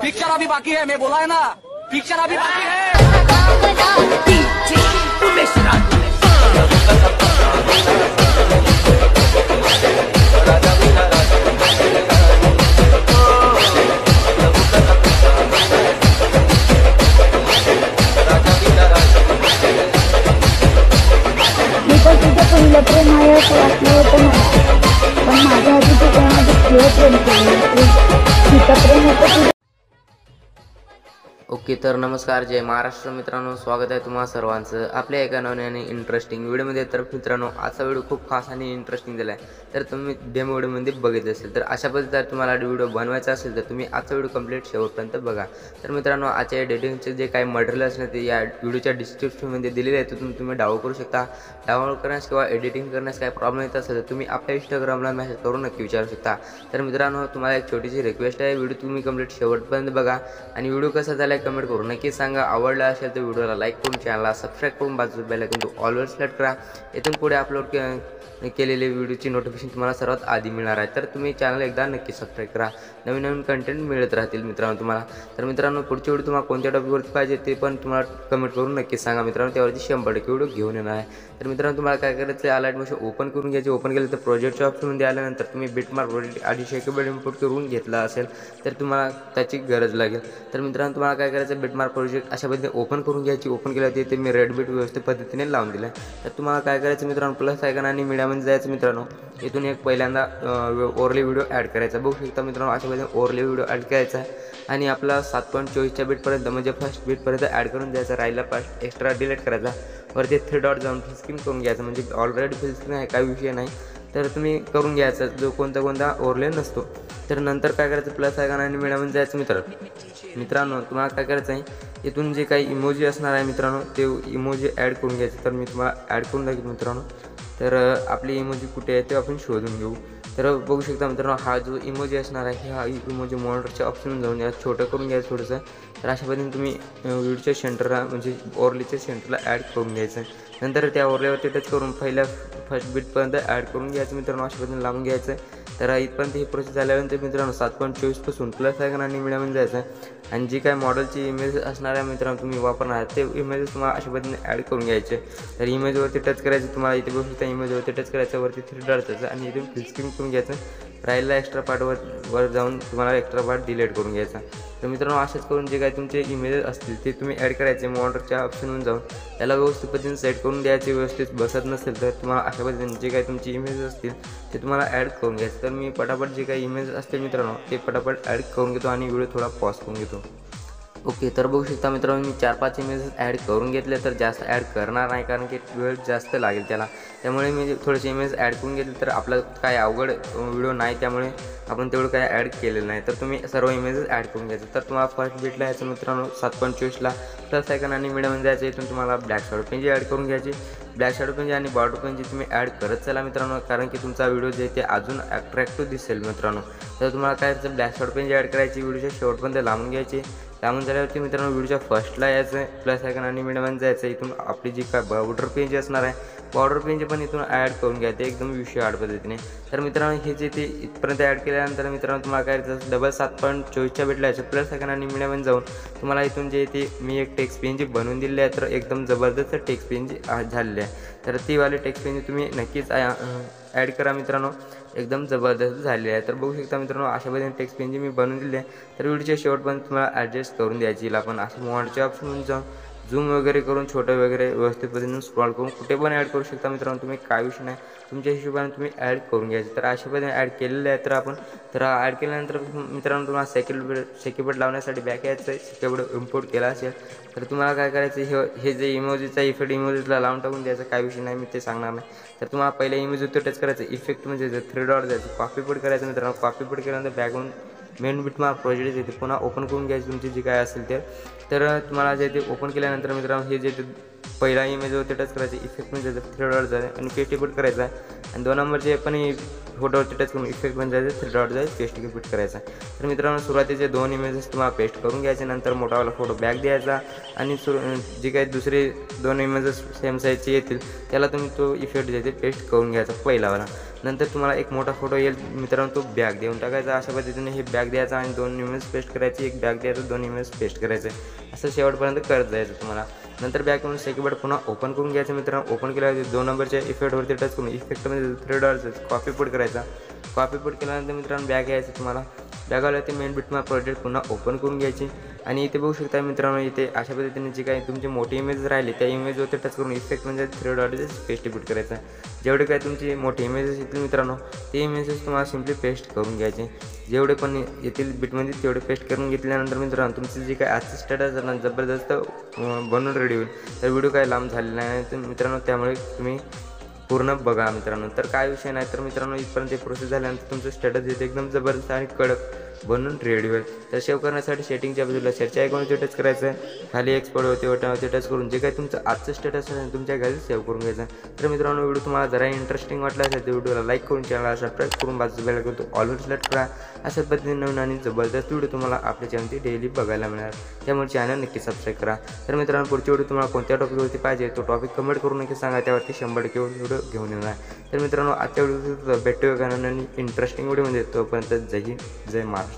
Picture अभी बाकी है, मैं बोला है ना, पिक्चर अभी बाकी है। पहिलं प्रेम आहे असं वाटलं होतं मला, पण माझ्या आधी तू कोणामध्ये खेळ प्रेम केलं प्रेम होतं. ओके, तर नमस्कार, जय महाराष्ट्र मित्रांनो, स्वागत आहे तुम्हा सर्वांचं आपल्या एका नवीन आणि इंटरेस्टिंग व्हिडिओमध्ये. तर मित्रांनो, आजचा व्हिडिओ खूप खास आणि इंटरेस्टिंग दिला आहे. तर तुम्ही डेमो व्हिडिओमध्ये बघितलं असेल, तर अशा पद्धतीने तुम्हाला व्हिडिओ बनवायचा असेल तर तुम्ही आजचा व्हिडिओ कंप्लीट शेवटपर्यंत बघा. तर मित्रांनो, आजच्या एडिटिंगचे जे काही मटेरियल असणार ते या व्हिडिओच्या डिस्क्रिप्शनमध्ये दिलेले आहे, तर तुम्ही डाउनलोड करू शकता. डाउनलोड करण्यास किंवा एडिटिंग करण्यास काही प्रॉब्लेम येत असेल तर तुम्ही आपल्या इंस्टाग्रामला मेसेज करून नक्की विचारू शकता. तर मित्रांनो, तुम्हाला एक छोटीशी रिक्वेस्ट आहे, व्हिडिओ तुम्ही कंप्लीट शेवटपर्यंत बघा आणि व्हिडिओ कसा झाला आहे कमेंट करून नक्की सांगा. आवडला असेल तर व्हिडिओला लाईक करून चॅनलला सबस्क्राईब करून बाजूला बेल आयकॉन तो ऑलवर सिलेक्ट करा. इथून पुढे अपलोड केलेले व्हिडिओची नोटिफिकेशन तुम्हाला सर्वात आधी मिळणार आहे. तर तुम्ही चॅनल एकदा नक्की सबस्क्राईब करा, नवीन नवीन कंटेंट मिळत राहतील मित्रांनो तुम्हाला. तर मित्रांनो, पुढची व्हिडिओ तुम्हाला कोणत्या टॉपिकवरती पाहिजे ते पण तुम्हाला कमेंट करून नक्की सांगा मित्रांनो, त्यावरती 100% व्हिडिओ घेऊन येणार आहे. तर मित्रांनो, तुम्हाला काय करायचं आहे, अलाइट मशीन ओपन करून घ्यायचे. ओपन केलं तर प्रोजेक्टच्या ऑप्शनमध्ये आल्यानंतर तुम्ही बिटमार्क प्रोजेक्ट आधी शेकेबल इम्पोर्ट करून घेतला असेल तर तुम्हाला त्याची गरज लागेल. तर मित्रांनो, तुम्हाला काय करायचं, बिटमार्क प्रोजेक्ट अशा पद्धतीने ओपन करून घ्यायची. ओपन केलं ते मी रेड बीट व्यवस्थित पद्धतीने लावून दिलं आहे. तर तुम्हाला काय करायचं मित्रांनो, प्लस आयकॉन आणि मीडियामध्ये जायचं मित्रांनो. इथून एक पहिल्यांदा ओरली व्हिडिओ ॲड करायचा. बघू शकता मित्रांनो, अशा पद्धतीने ओरली व्हिडिओ ॲड करायचा आहे आणि आपला 7.24च्या बीटपर्यंत म्हणजे फर्स्ट बीटपर्यंत ॲड करून द्यायचा. राहिला पास्ट एक्स्ट्रा डिलीट करायचा. वरती 3 डॉट जाऊन फुल स्क्रीन करून घ्यायचं, म्हणजे ऑलरेडी फुल स्क्रीन आहे, काही विषय नाही. तर तुम्ही करून घ्यायचा जो कोणता ओरले नसतो. तर नंतर काय करायचं, प्लस आयकॉन आणि मीडियामध्ये जायचं मित्रांनो. तुम्हाला काय करायचं आहे, इथून जे काही इमोजी असणार आहे मित्रांनो ते इमोजी ॲड करून घ्यायचे. तर मी तुम्हाला ॲड करून दाखवतो मित्रांनो. तर आपली इमोजी कुठे आहे ते आपण शोधून घेऊ. तर बघू शकता मित्रांनो, हा जो इमोजी असणार आहे हा इमोजी मॉनिटरच्या ऑप्शन जाऊन या छोटं करून घ्यायचं थोडंसं. तर अशा पद्धतीने तुम्ही व्हिडिओच्या सेंटरला म्हणजे ओरलीच्या सेंटरला ॲड करून घ्यायचं. नंतर त्या ओरल्यावरती टच करून पहिल्या फर्स्ट बीटपर्यंत ॲड करून घ्यायचं मित्रांनो, अशा पद्धतीने लावून घ्यायचं. तर इथपर्यंत ही प्रोसेस झाल्यानंतर मित्रांनो 7.24पासून प्लस आयकॉन आणि मीडियामध्ये जायचं आणि जी काय मॉडेलची इमेज असणार आहे मित्रांनो तुम्ही वापरणार ते इमेजेस तुम्हाला अशा पद्धतीने ॲड करून घ्यायचे. तर इमेजवरती टच करायचं. तुम्हाला इथे बघू शकता इमेजवरती टच करायचं, वरती 3 डॉट जायचं आणि इथून फुल स्क्रीन करून घ्यायचं. राहिलेला एक्स्ट्रा पार्टवर जाऊन तुम्हाला एक्स्ट्रा पार्ट डिलीट करून घ्यायचा. तर मित्रांनो, असेच करून जे काही तुमचे इमेजेस असतील ते तुम्ही ॲड करायचे. मॉनिटरच्या ऑप्शनवरून जाऊन त्याला व्यवस्थित पद्धतीने सेट करून द्यायचे. व्यवस्थित बसत नसेल तर तुम्हाला अशा पद्धतीने जे काही तुमचे इमेजेस असतील ते तुम्हाला ॲड करून घ्यायचं. तर मी पटापट जे काही इमेजेस असतील मित्रांनो ते पटापट ॲड करून घेतो आणि व्हिडिओ थोडा पॉज करून घेतो. ओके, तर बघू शकता मित्रांनो, मी 4-5 इमेजेस ॲड करून घेतले. तर जास्त ॲड करणार नाही कारण की वेळ जास्त लागेल त्याला, त्यामुळे मी थोडेसे इमेज ॲड करून घेतले. तर आपलं काय अवघड व्हिडिओ नाही त्यामुळे आपण तेवढं काय ॲड केलेलं नाही. तर तुम्ही सर्व इमेजेस ॲड करून घ्यायचं. तर तुम्हाला फर्स्ट बीटला यायचं मित्रांनो 7.24ला प्लस आयकॉन आणि मीडियामध्ये जायचं. इथून तुम्हाला ब्लॅक शॅडो पेनची ॲड करून घ्यायची. ब्लॅक शॅडो पेनची आणि बॉर्डर पेनची तुम्ही ॲड करत चला मित्रांनो, कारण की तुमचा व्हिडिओ जे ते अजून अट्रॅक्टिव्ह दिसेल मित्रांनो. तर तुम्हाला काय करायचं, ब्लॅक शॅडो पेनची ॲड करायची. व्हिडिओच्या शेवटपर्यंत लांबून घ्यायची. लांबून झाल्यावरती मित्रांनो व्हिडिओच्या फर्स्टला यायचं, प्लस आयकॉन आणि मीडियामध्ये जायचं. इथून आपली जी काय बॉर्डर पेन असणार आहे बॉर्डर पेनचे पण इथून ॲड करून घ्यायचे एकदम विषय आड पद्धतीने. तर मित्रांनो, हे जे ते इथपर्यंत ॲड केल्यानंतर मित्रांनो तुम्हाला काय करायचं, डबल 7.24च्या बीटला यायचं. प्लस आयकॉन आणि मीडियामध्ये जाऊन तुम्हाला इथून जे ते मी एक टेक्स्ट पेन जी बनवून दिली आहे तर एकदम जबरदस्त टेक्स्ट पेन जी झालेली आहे. तर ती वाली टेक्स्ट पेन तुम्ही नक्कीच ॲड करा मित्रांनो, एकदम जबरदस्त झालेली आहे. तर बघू शकता मित्रांनो, अशा पद्धतीने टेक्स्ट पेन जी मी बनवून दिली आहे. तर व्हिडिओच्या शेवटपर्यंत तुम्हाला ॲडजस्ट करून द्यायची. आपण असं मॉडच्या ऑप्शनमध्ये जाऊन झूम वगैरे करून छोटं वगैरे व्यवस्थित पद्धतीने स्क्रॉल करून कुठे पण ॲड करू शकता मित्रांनो तुम्ही, काय विषय नाही, तुमच्या हिशोबाने तुम्ही ॲड करून घ्यायचे. तर अशा पद्धतीने ॲड केलेले आहे. तर आपण ॲड केल्यानंतर मित्रांनो तुम्हाला सेक्युबोर्ड लावण्यासाठी बॅक यायचं. सेक्युबोर्ड इम्पोर्ट केला असेल तर तुम्हाला काय करायचं, हे जे इमोजीचा इफेक्ट इमोजीला लावून टाकून द्यायचं, काय विषय नाही, मी ते सांगणार नाही. तर तुम्हाला पहिल्या इमेजवरती टच करायचं, इफेक्ट म्हणजे 3 डॉट जायचं, कॉपी पेस्ट करायचं मित्रांनो. कॉपी पेस्ट केल्यानंतर बॅकग्राऊंड मेन बिटमार्क प्रोजेक्ट येते, पुन्हा ओपन करून घ्यायची तुमची जी काय असेल ते. तर तुम्हाला जे ते ओपन केल्यानंतर मित्रांनो हे जे पहिला इमेजवरती टच करायचे, इफेक्ट म्हणजे 3 डॉट जायचं आणि पेस्ट इफेक्ट करायचा आणि 2 नंबरचे पण फोटोवरती टच करून इफेक्ट म्हणजे जायचं 3 डॉट जायचं, पेस्ट इफेक्ट करायचा. तर मित्रांनो सुरुवातीचे 2 इमेजेस तुम्हाला पेस्ट करून घ्यायचे. नंतर मोठावाला फोटो बॅक द्यायचा आणि जे काही दुसरे 2 इमेजेस सेम साईजचे येतील त्याला तुम्ही तो इफेक्ट जे ते पेस्ट करून घ्यायचा पहिलावाला. नंतर तुम्हाला एक मोठा फोटो येईल मित्रांनो, तो बॅग देऊन टाकायचा। अशा पद्धतीने हे बॅग द्यायचा आणि 2 इमेज पेस्ट करायची, एक बॅग द्यायचं 2 इमेज पेस्ट करायचे, असं शेवटपर्यंत करत जायचं तुम्हाला। नंतर बॅग घेऊन सेकंड बटन पुन्हा ओपन करून घ्यायचं मित्रांनो। ओपन केल्यावर 2 नंबरच्या इफेक्टवरती टच करून इफेक्टमध्ये 3 डॉट्स कॉपी पेस्ट करायचा। कॉपी पेस्ट केल्यानंतर मित्रांनो बॅग घ्यायचं तुम्हाला। बॅगवाला ते मेन बिटमॅप प्रोजेक्ट पुन्हा ओपन करून घ्यायची आणि इथे बघू शकता मित्रांनो, इथे अशा पद्धतीने जे काही तुमची मोठी इमेज राहिली त्या इमेजवरती टच करून इफेक्ट म्हणजे 3 डॉट्स पेस्ट बिट करायचं। जेवढे काय तुमची मोठी इमेजेस येतील मित्रांनो, ते इमेजेस तुम्हाला सिम्पली पेस्ट करून घ्यायचे। जेवढे पण येतील बिटमध्ये तेवढे पेस्ट करून घेतल्यानंतर मित्रांनो, तुमचं जे काय आजचं स्टेटस आहे ना जबरदस्त बनवून रेडी होईल। तर व्हिडिओ काय लांब झालेला नाही तर मित्रांनो, त्यामुळे तुम्ही पूर्ण बघा मित्रांनो। तर काय विषय नाही तर मित्रांनो, इथपर्यंत प्रोसेस झाल्यानंतर तुमचं स्टेटस येते एकदम जबरदस्त आणि कडक बनून रेडी होईल। तर सेव्ह करण्यासाठी सेटिंगच्या बाजूला सेटच्या आयकॉनवरती टच करायचं, खाली एक्सपोर्ट होते बटनावरती टच करून जे काही तुमचं आजचं स्टेटस आहे तुमच्या घरी सेव्ह करून घ्यायचं। तर मित्रांनो, व्हिडिओ तुम्हाला जरा इंटरेस्टिंग वाटला असेल तर व्हिडिओला लाईक करून चॅनलला सबस्क्राईब करून बाजूला बेल आयकॉन ऑलवर सिलेक्ट करा। अशा पद्धतीने नवीन आणि जबरदस्त व्हिडिओ तुम्हाला आपल्या चॅनलवरती डेली बघायला मिळणार, त्यामुळे चॅनल नक्की सबस्क्राईब करा। तर मित्रांनो, पुढची व्हिडिओ तुम्हाला कोणत्या टॉपिकवरती पाहिजे तो टॉपिक कमेंट करून नक्की सांगा, त्यावरती 100% व्हिडिओ घेऊन येणार। तर मित्रांनो, आजच्या व्हिडिओ भेटूया का नवीन इंटरेस्टिंग व्हिडिओमध्ये, तोपर्यंत जय हिंद जय महाराष्ट्र।